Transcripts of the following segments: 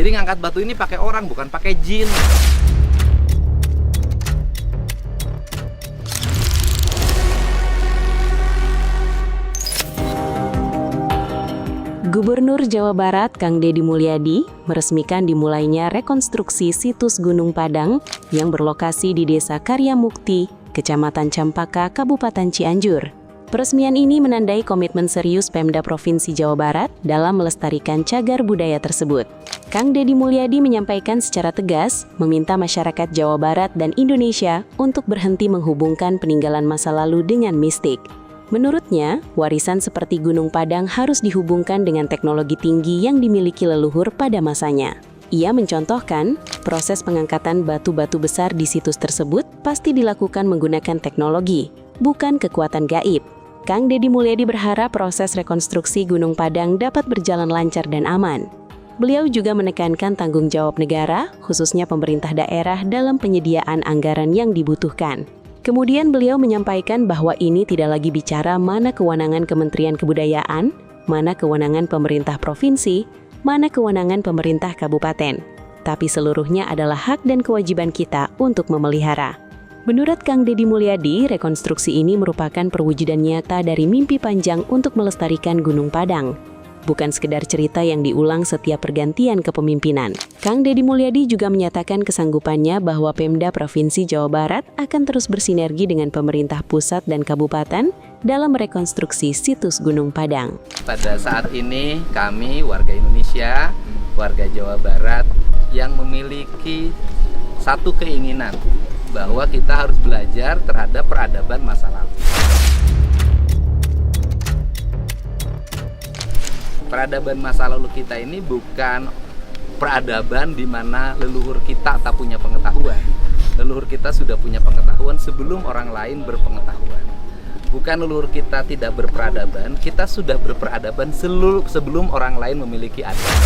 Jadi ngangkat batu ini pakai orang, bukan pakai jin. Gubernur Jawa Barat Kang Deddy Mulyadi meresmikan dimulainya rekonstruksi situs Gunung Padang yang berlokasi di Desa Karyamukti, Kecamatan Campaka, Kabupaten Cianjur. Peresmian ini menandai komitmen serius Pemda Provinsi Jawa Barat dalam melestarikan cagar budaya tersebut. Kang Deddy Mulyadi menyampaikan secara tegas meminta masyarakat Jawa Barat dan Indonesia untuk berhenti menghubungkan peninggalan masa lalu dengan mistik. Menurutnya, warisan seperti Gunung Padang harus dihubungkan dengan teknologi tinggi yang dimiliki leluhur pada masanya. Ia mencontohkan, proses pengangkatan batu-batu besar di situs tersebut pasti dilakukan menggunakan teknologi, bukan kekuatan gaib. Kang Deddy Mulyadi berharap proses rekonstruksi Gunung Padang dapat berjalan lancar dan aman. Beliau juga menekankan tanggung jawab negara, khususnya pemerintah daerah dalam penyediaan anggaran yang dibutuhkan. Kemudian beliau menyampaikan bahwa ini tidak lagi bicara mana kewenangan Kementerian Kebudayaan, mana kewenangan pemerintah provinsi, mana kewenangan pemerintah kabupaten. Tapi seluruhnya adalah hak dan kewajiban kita untuk memelihara. Menurut Kang Deddy Mulyadi, rekonstruksi ini merupakan perwujudan nyata dari mimpi panjang untuk melestarikan Gunung Padang. Bukan sekedar cerita yang diulang setiap pergantian kepemimpinan. Kang Deddy Mulyadi juga menyatakan kesanggupannya bahwa Pemda Provinsi Jawa Barat akan terus bersinergi dengan pemerintah pusat dan kabupaten dalam rekonstruksi situs Gunung Padang. Pada saat ini kami warga Indonesia, warga Jawa Barat yang memiliki satu keinginan bahwa kita harus belajar terhadap peradaban masa lalu. Peradaban masa lalu kita ini bukan peradaban di mana leluhur kita tak punya pengetahuan. Leluhur kita sudah punya pengetahuan sebelum orang lain berpengetahuan. Bukan leluhur kita tidak berperadaban, kita sudah berperadaban sebelum orang lain memiliki adat.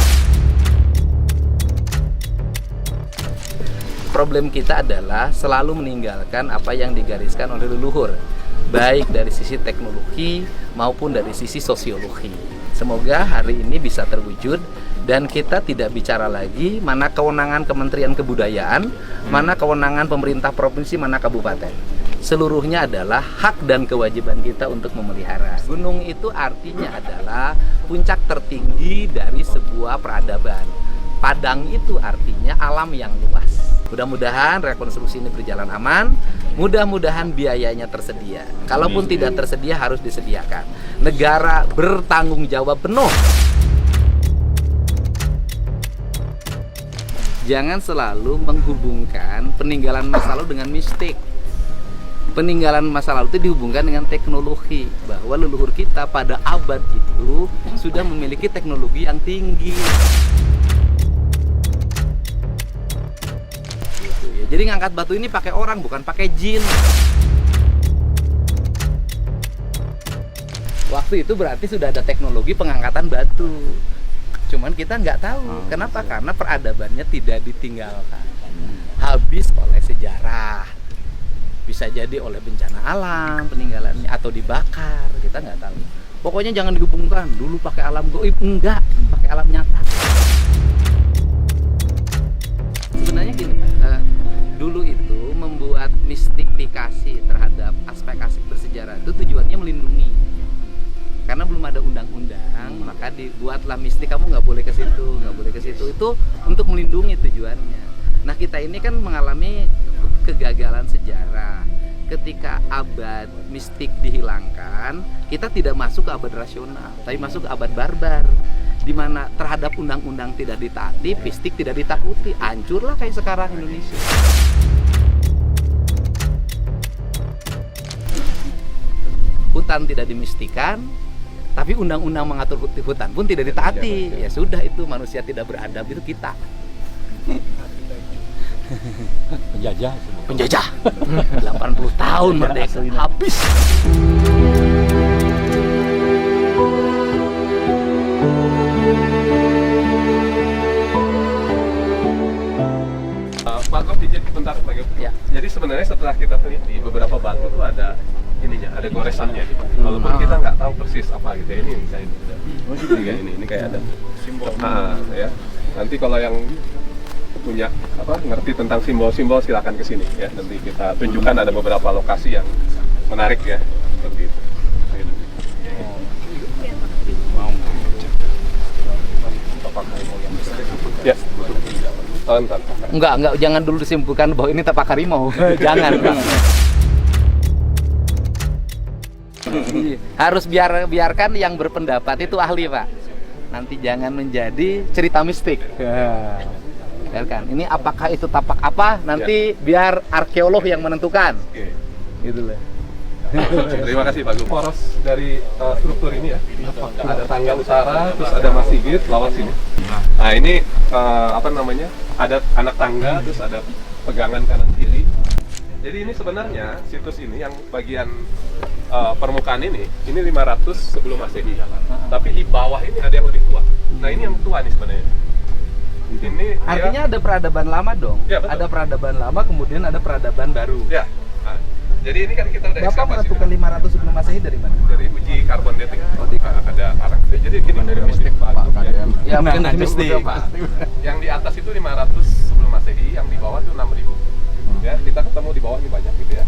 Problem kita adalah selalu meninggalkan apa yang digariskan oleh leluhur, baik dari sisi teknologi maupun dari sisi sosiologi. Semoga hari ini bisa terwujud dan kita tidak bicara lagi mana kewenangan Kementerian Kebudayaan, mana kewenangan pemerintah provinsi, mana kabupaten. Seluruhnya adalah hak dan kewajiban kita untuk memelihara. Gunung itu artinya adalah puncak tertinggi dari sebuah peradaban. Padang itu artinya alam yang luas. Mudah-mudahan rekonstruksi ini berjalan aman, mudah-mudahan biayanya tersedia. Kalaupun tidak tersedia harus disediakan. Negara bertanggung jawab penuh. Jangan selalu menghubungkan peninggalan masa lalu dengan mistik. Peninggalan masa lalu itu dihubungkan dengan teknologi, bahwa leluhur kita pada abad itu sudah memiliki teknologi yang tinggi. Jadi ngangkat batu ini pakai orang, bukan pakai jin. Waktu itu berarti sudah ada teknologi pengangkatan batu. Cuman kita nggak tahu. Kenapa? Karena peradabannya tidak ditinggalkan. Habis oleh sejarah. Bisa jadi oleh bencana alam peninggalannya atau dibakar. Kita nggak tahu. Pokoknya jangan dihubungkan. Dulu pakai alam gaib, enggak. Pakai alam nyata. Sebenarnya gini, dulu itu membuat mistifikasi terhadap aspek-aspek bersejarah itu tujuannya melindungi. Karena belum ada undang-undang, maka dibuatlah mistik, kamu nggak boleh ke situ, nggak boleh ke situ. Itu untuk melindungi tujuannya. Nah, kita ini kan mengalami kegagalan sejarah. Ketika abad mistik dihilangkan, kita tidak masuk ke abad rasional, tapi masuk ke abad barbar, di mana terhadap undang-undang tidak ditaati, mistik tidak ditakuti, hancurlah kayak sekarang Indonesia. Hutan tidak dimistikan, tapi undang-undang mengatur hutan pun tidak ditaati. Ya sudah, itu manusia tidak beradab, itu kita. Penjajah 80 tahun merdeka habis. Pak Kom, bentar lagi. Ya. Jadi sebenarnya setelah kita teliti beberapa batu itu ada ininya, ada goresannya gitu. Walaupun kita nggak tahu persis apa gitu ya, ini misalnya ini kayak ini kayak ada simbol ya. Nanti kalau yang punya ngerti tentang simbol-simbol silakan ke sini ya. Nanti kita tunjukkan ada beberapa lokasi yang menarik ya. Seperti itu. Ya. Entar. Enggak, jangan dulu disimpulkan bahwa ini tapak harimau. Jangan, Bang. Harus biarkan yang berpendapat itu ahli, Pak. Nanti jangan menjadi cerita mistik. Biarkan. Ini apakah itu tapak apa? Nanti biar arkeolog yang menentukan. Oke. Gitu loh. Terima kasih Pak Gu. Poros dari struktur ini ya. Ada tangga utara, terus ada Mas Sigit lewat sini. Nah ini ada anak tangga, terus ada pegangan kanan kiri. Jadi ini sebenarnya situs ini yang bagian permukaan ini 500 sebelum Masehi. Tapi di bawah ini ada yang lebih tua. Nah ini yang tua nih sebenarnya. Ini Artinya ada peradaban lama dong. Ya, betul. Ada peradaban lama, kemudian ada peradaban baru. Ya. Nah, jadi ini kan kita udah Bapak menentukan 500 sebelum Masehi dari mana? dari uji karbon dating. Ada arang. Jadi gini dari mistik Pak. Ya, mungkin dari mistik. Yang di atas itu 500 sebelum Masehi, yang di bawah itu 6000. Ya, kita ketemu di bawah ini banyak gitu ya.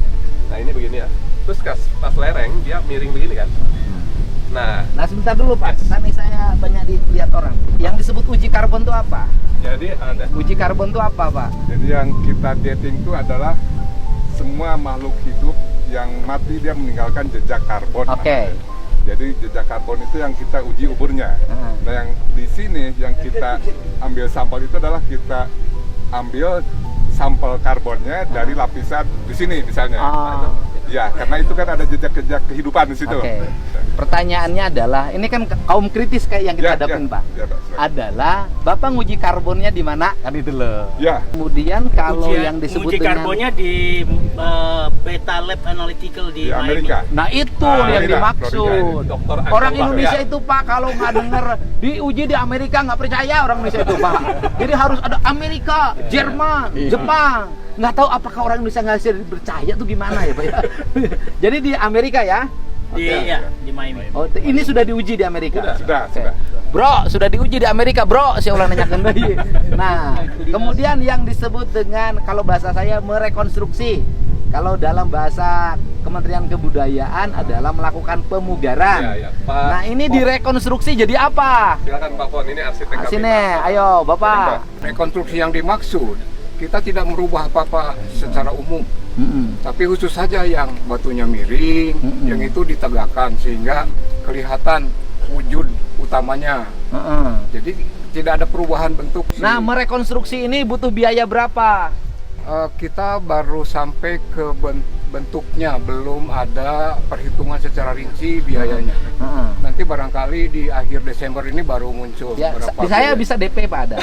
Nah, ini begini ya. Terus pas lereng dia miring begini kan. Nah, Sebentar dulu Pak, tadi saya banyak dilihat orang. Yang disebut uji karbon itu apa? jadi ada Uji karbon itu apa, Pak? Jadi yang kita dating itu adalah semua makhluk hidup yang mati dia meninggalkan jejak karbon. Oke. Jadi jejak karbon itu yang kita uji umurnya. Nah yang di sini yang kita ambil sampel itu adalah kita ambil sampel karbonnya dari lapisan di sini misalnya. Ya, karena itu kan ada jejak-jejak kehidupan di situ. Oke. Pertanyaannya adalah, ini kan kaum kritis kayak yang kita hadapin, Pak. Ya, Pak. Adalah, Bapak nguji karbonnya di mana? Kan itu loh. Ya. Kemudian kalau yang disebut uji dengan karbonnya di Beta Lab Analytical Di di Amerika. Nah itu Ah, yang Florida, dimaksud. Dr. Orang Angel Indonesia Bahya. itu Pak kalau nggak denger diuji di Amerika nggak percaya orang Indonesia itu Pak. Jadi harus ada Amerika, Jerman, Jepang. Nggak tahu apakah orang Indonesia nggak bisa percaya tuh gimana ya Pak ya. Jadi di Amerika ya. di Miami. Oh ini sudah diuji di Amerika. Sudah, Oke. sudah. Bro, sudah diuji di Amerika, bro. Saya ulang nanyakan lagi. Nah, kemudian yang disebut dengan kalau bahasa saya merekonstruksi. Kalau dalam bahasa Kementerian Kebudayaan adalah melakukan pemugaran. Ya, Pak. Nah, ini direkonstruksi jadi apa? Silakan Pak Pon, ini arsitek kami, Sini, Pak. ayo, Bapak. Rekonstruksi yang dimaksud, kita tidak merubah apa-apa secara umum, tapi khusus saja yang batunya miring, yang itu ditegakkan sehingga kelihatan wujud utamanya. Jadi tidak ada perubahan bentuk. Nah, merekonstruksi ini butuh biaya berapa? Kita baru sampai ke bentuknya, belum ada perhitungan secara rinci biayanya. Nanti barangkali di akhir Desember ini baru muncul Ya, berapa saya biaya. bisa DP Pak ada.